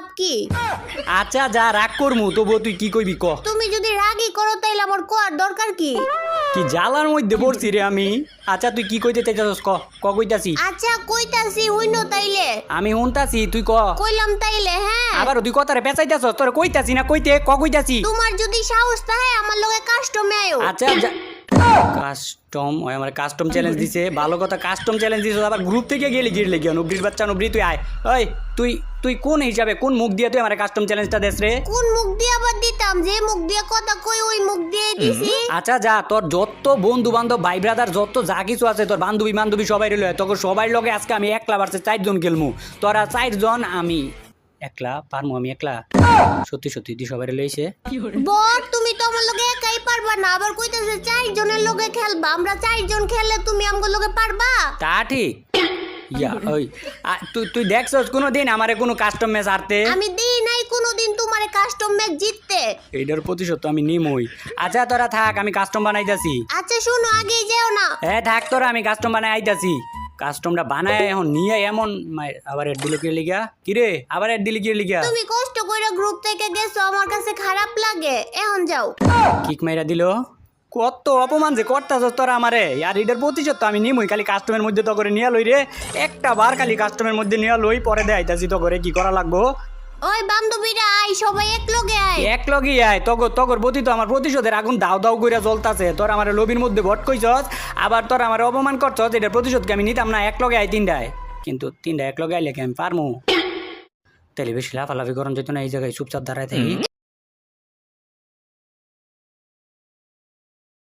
লাভ কি? আচ্ছা যা রাগ করমু তবুও তুই কি কইবি ক। তুমি যদি রাগই করো তাইলে আমার কোয়ার দরকার কি? কি জ্বালার মধ্যে পড়ছি রে আমি। আচ্ছা তুই কি কইতে চাইছস ক কইতাছি। আচ্ছা কইতাছি হইনো তাইলে। আমি শুনতাছি তুই ক। কইলাম তাইলে হ্যাঁ। আবার তুই কথারে পেঁচাইতাছস তোরে কইতাছি না কইতে কইতাছি। তোমার যদি সাহস থাকে আমার লগে কাস্টমে আইও। আচ্ছা কাস্টম ওই আমার কাস্টম চ্যালেঞ্জ দিছে ভালো কথা কাস্টম চ্যালেঞ্জ দিছে আবার গ্রুপ থেকে গেলি গিরলে গিয়া নুবরির বাচ্চা নুবরি তুই আয় ওই তুই কোন হিসাবে কোন মুখ দিয়ে তুই আমার কাস্টম চ্যালেঞ্জটা দেস রে? কোন মুখ দিয়ে আবার দিতাম? যে মুখ দিয়ে কথা কই ওই মুখ দিয়ে দিছি। আচ্ছা যা তোর যত বন্ধু বান্ধব ভাই ব্রাদার যত যা কিছু আছে তোর বান্ধবী সবাই রইল তোকে সবাই লগে আজকে আমি একলা বাড়ছে 4 জন খেলমু তোরা 4 জন আমি একলা পারমু আমি একলা সত্যি তুই সবাই লইছে বল তুমি তো আমার লগে একাই পারবা না আবার কইতাছে 4 জনের লগে খেলবা আমরা 4 জন খেললে তুমি আমগো লগে পারবা? তা ঠিক ইয়া ওই তুই দেখছস কোনোদিন আমারে কোনো কাস্টম ম্যাচ হারতে? আমি দেই নাই কোনোদিন তোমারে কাস্টম ম্যাচ জিততে। এইটার প্রতিশোধ তো আমি নিমই। আচ্ছা তোরা থাক আমি কাস্টম বানাইতাছি। আচ্ছা শুনো আগেই যাও না। হ্যাঁ থাক তোরা আমি কাস্টম বানাই আইতাছি। কাস্টমটা বানায় এখন নিয়ে এমন আবার এড দিল কি লিগা কিরে আবার এড দিলি কি লিগা? তুমি কষ্ট কইরা গ্রুপ থেকে গেছো আমার কাছে খারাপ লাগে এখন যাও। কিক মাইরা দিল কত অপমান যে করতাছস তোরা আমারে আর এটার প্রতিশোধ তো আমি নিমই খালি কাস্টমের মধ্যে তো করে নিয়ে লই রে একটা বার খালি কাস্টমের মধ্যে নিয়ে লই পরে দেখাইতাছি তো করে কি করা লাগবো। ওই বান্ধবীরা আই সবাই এক লগে আয়। এক লগি আয় তগর প্রতি তো আমার প্রতিশোধের আগুন দাও কইরা জ্বলতাছে তোর আমার লবির মধ্যে ভট কইছস আবার তোর আমার অপমান করছস এটার প্রতিশোধকে আমি নিতাম না এক লগে আয় 3টায় কিন্তু 3টা এক লগে আইলে কি আমি পারমু? তাহলে বেশি লাফালাফি করন যেত না এই জায়গায় চুপচাপ দাঁড়ায় থাকি।